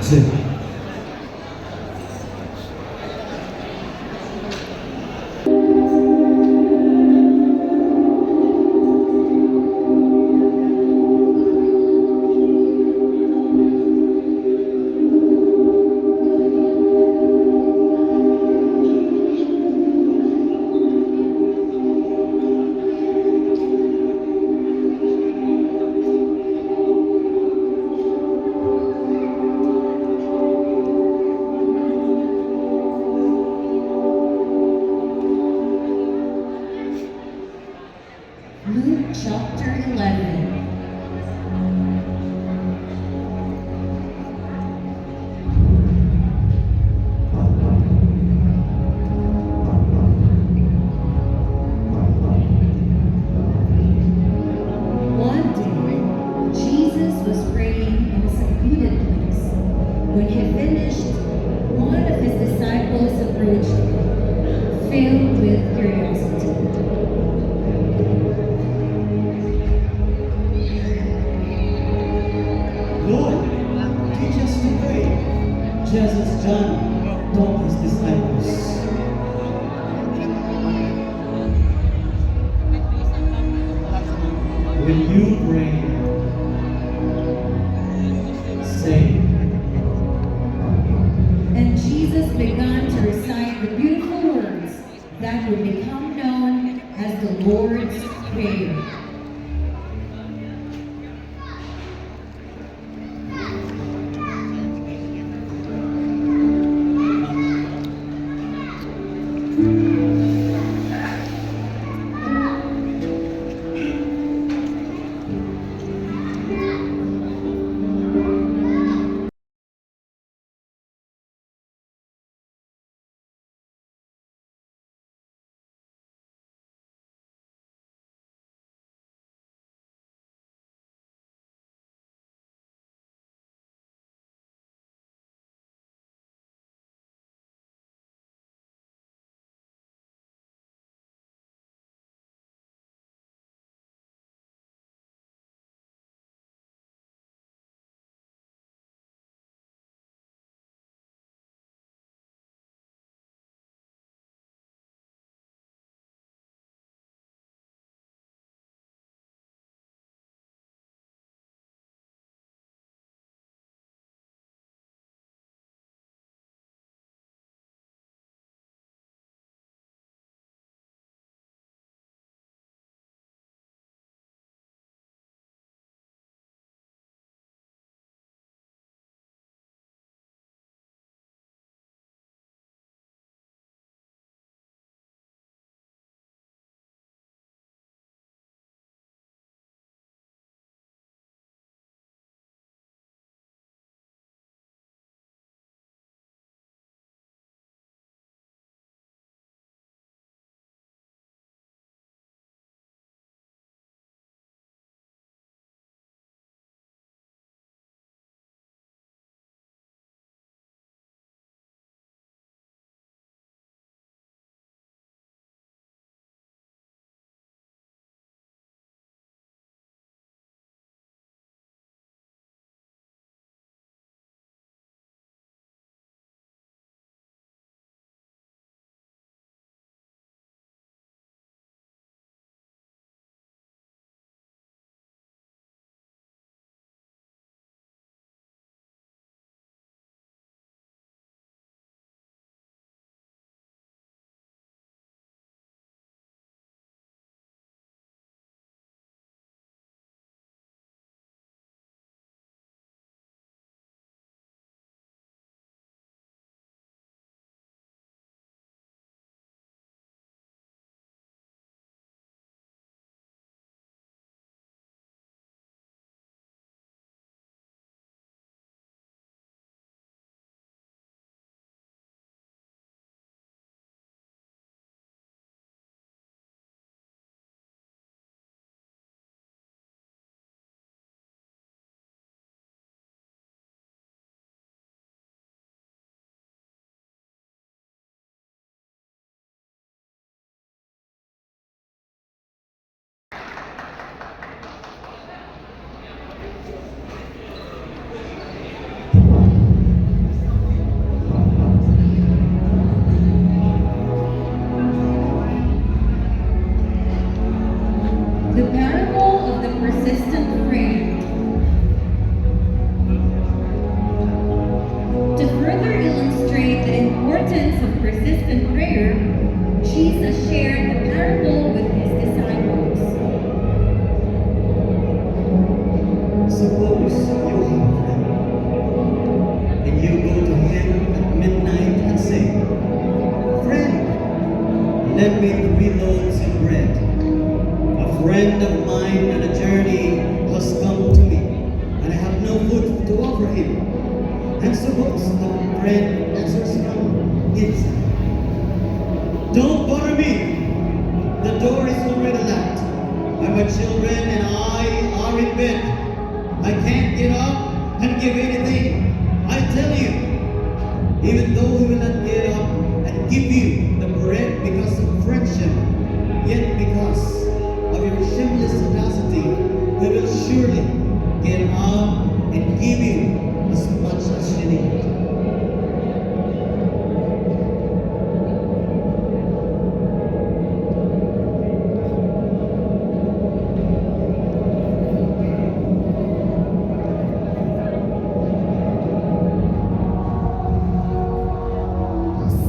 2. Luke chapter 11. One day, Jesus was praying in a secluded place. When he finished, one of his disciples approached him, filled with curiosity. Lord, teach us to pray, just as John taught his disciples. When you pray, say, And Jesus began to recite the beautiful words that would become known as the Lord's Prayer. no food to offer him. And suppose the friend answers him inside. Don't bother me. The door is already locked. And my children and I are in bed. I can't get up and give anything. I tell you, even though he will not get up and give you the bread because of friendship, yet because of your shameless audacity, he will surely get up and give you as much as you need.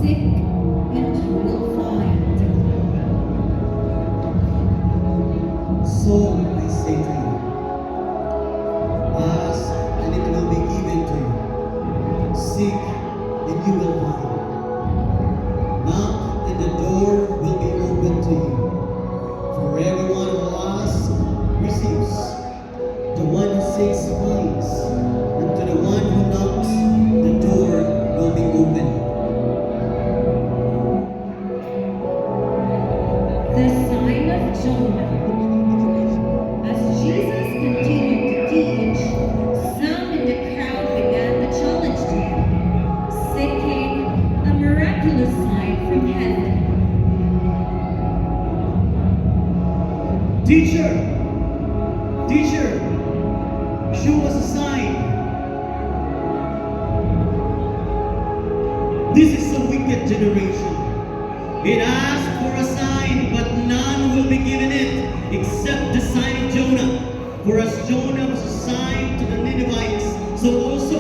Seek and you will find. So I say to you, ask and it will be given to you. Seek and you will find. Knock and the door will be opened to you. For everyone who asks receives. The one who seeks finds. And to the one who knocks, the door will be opened. The sign of Jonah. As Jesus continued to teach, some in the crowd began to challenge him, seeking a miraculous sign from heaven. Teacher! Teacher! Show us a sign. This is a wicked generation. It asks for a sign, but none will be given it except the sign of Jonah. For as Jonah was a sign to the Ninevites, so also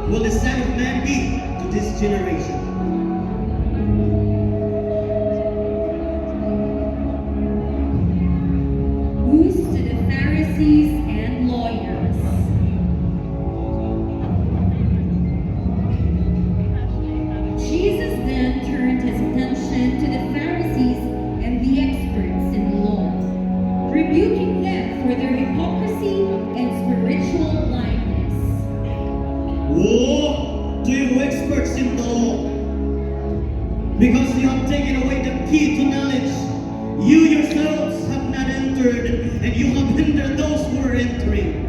will the Son of Man be to this generation. Who's to the Pharisees and lawyers? Jesus then turned his attention to the Pharisees and the experts in the law, rebuking them for their hypocrisy and spiritual blindness. Woe to you experts in the law, because you have taken away the key to knowledge. You yourselves have not entered, and you have hindered those who are entering.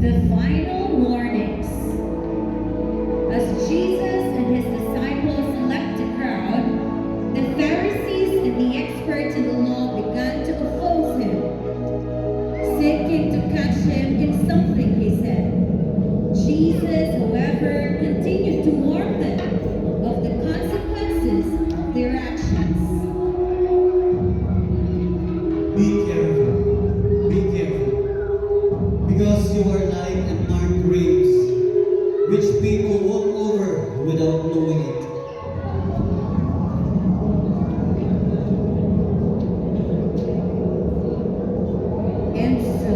The final warnings. As Jesus and his disciples left the crowd, the Pharisees and the experts in the law began to oppose him, seeking to catch him in something he said. Jesus, however, continued to warn them of the consequences of their actions. Be careful, because you are like unmarked grapes, which people walk over without knowing it. And so,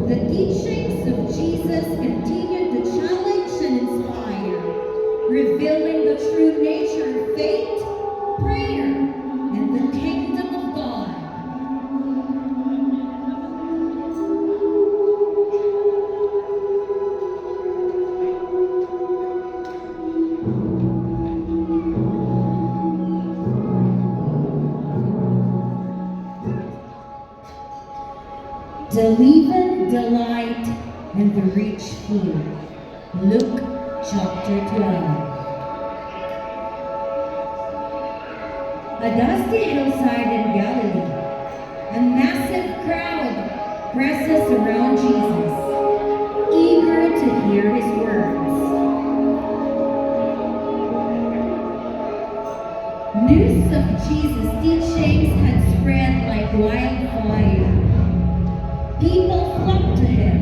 the teachings of Jesus continued to challenge and inspire, revealing the true nature of faith, prayer, and the kingdom of God. The leaven, the light, and the rich food. Luke chapter 12. A dusty hillside in Galilee, a massive crowd presses around Jesus, eager to hear his words. News of Jesus' teachings had spread like wildfire. People flocked to him,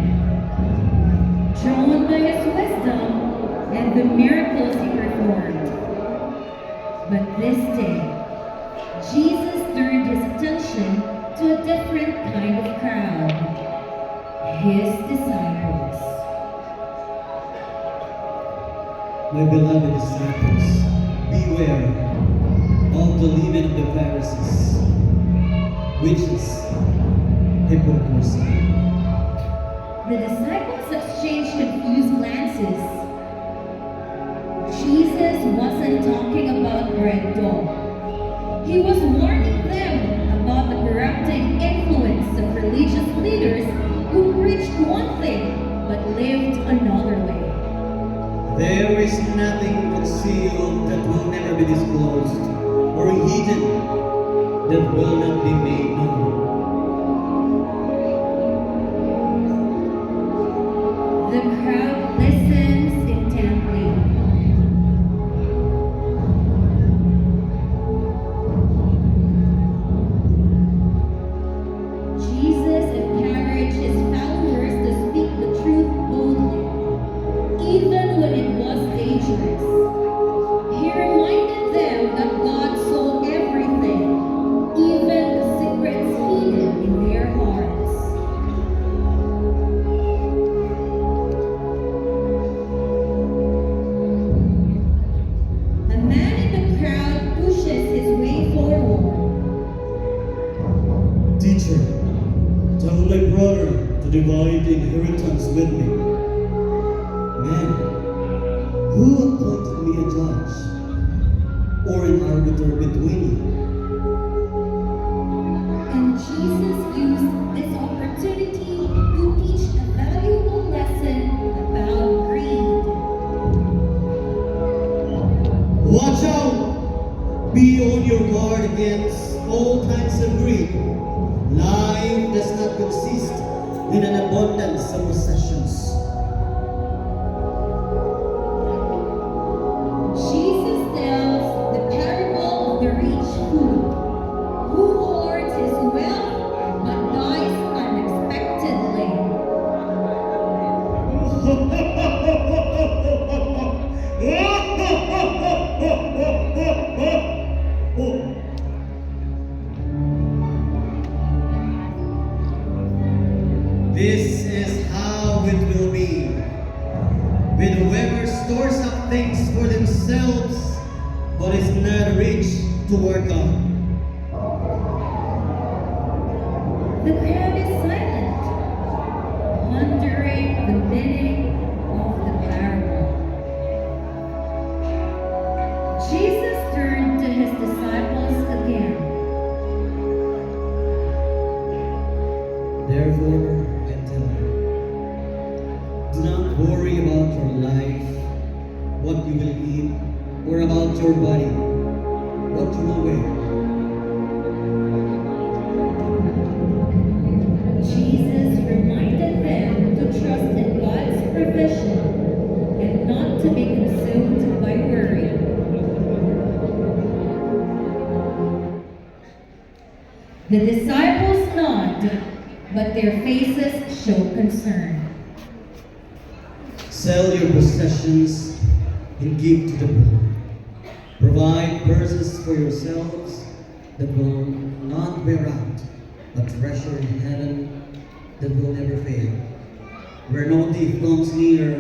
drawn by his wisdom and the miracles he performed. But this day, Jesus turned his attention to a different kind of crowd, his disciples. My beloved disciples, beware of the leaven of the Pharisees, which is hypocrisy. The disciples exchanged confused glances. Jesus wasn't talking about bread dough. He was warning them about the corrupting influence of religious leaders who preached one thing but lived another way. There is nothing concealed that will never be disclosed, or hidden that will not be made known. The crowd listens intently. Jesus encouraged his followers to speak the truth boldly, even when it was dangerous. He reminded them that God saw everything, even the secrets hidden in their hearts. A man in the crowd pushes his way forward. Teacher, tell my brother to divide the inheritance with me. Man, who appointed me a judge or an arbiter between you? And Jesus used this opportunity to teach a valuable lesson about greed. Watch out! Be on your guard against all kinds of greed. Life does not consist in an abundance of possessions. Jesus tells the parable of the rich fool who hoards his wealth but dies unexpectedly. This is how it will be with whoever stores up things for themselves but is not rich toward God. The crowd is silent, wondering the meaning of the parable. Jesus turned to his disciples again. Therefore, I tell you, do not worry about your life, what you will eat, or about your body, what you will wear. Jesus reminded them to trust in God's provision and not to be consumed by worry. The disciples nod, but their faces show concern. Sell your possessions and give to the poor. Provide purses for yourselves that will not wear out, a treasure in heaven that will never fail, where no thief comes near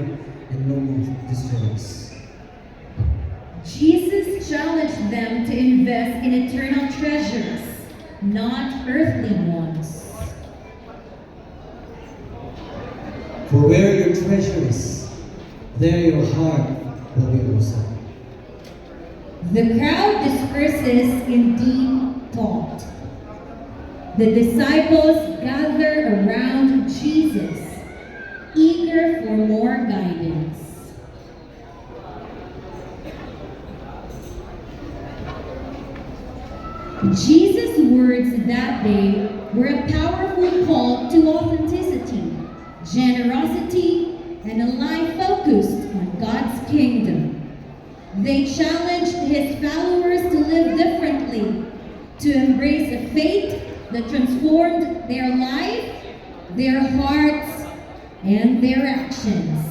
and no moth destroys. Jesus challenged them to invest in eternal treasures, not earthly ones. For where your treasure is, there your heart will be also. The crowd disperses in deep thought. The disciples gather around Jesus, eager for more guidance. Jesus' words that day were a powerful call to authenticity, generosity, and a life focused on God's kingdom. They challenged his followers to live differently, to embrace a faith that transformed their life, their hearts, and their actions.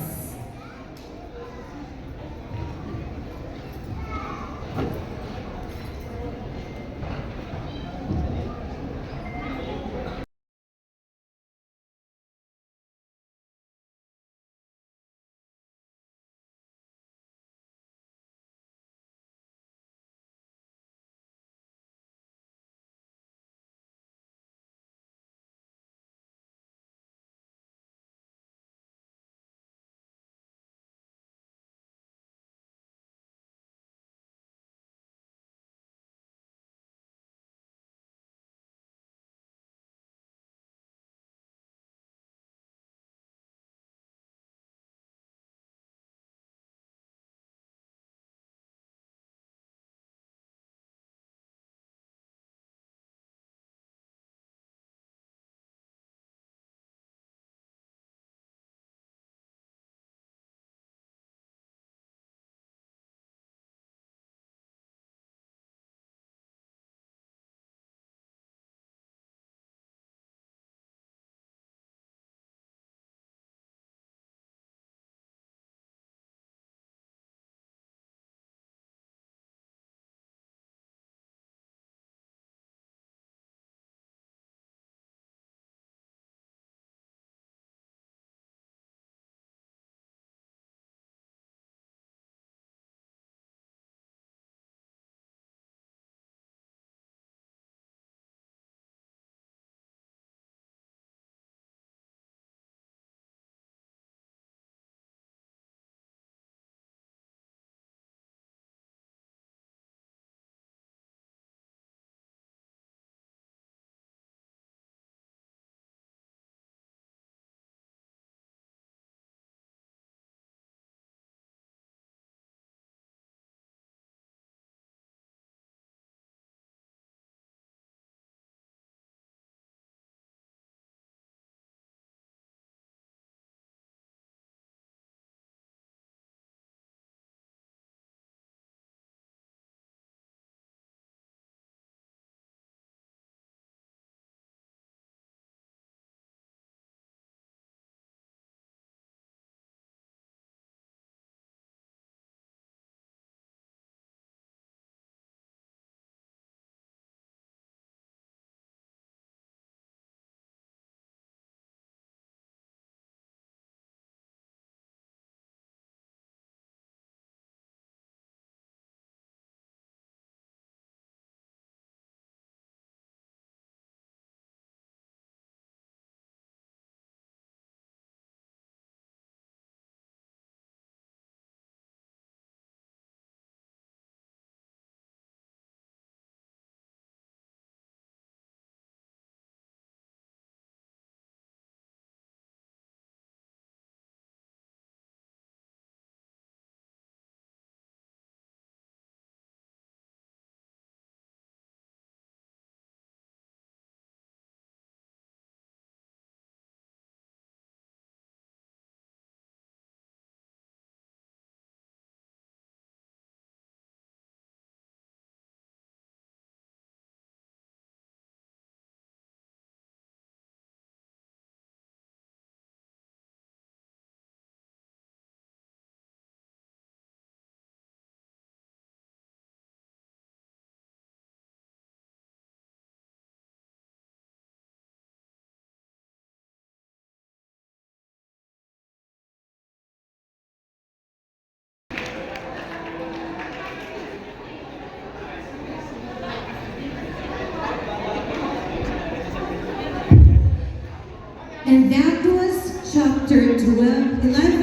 And that was chapter 11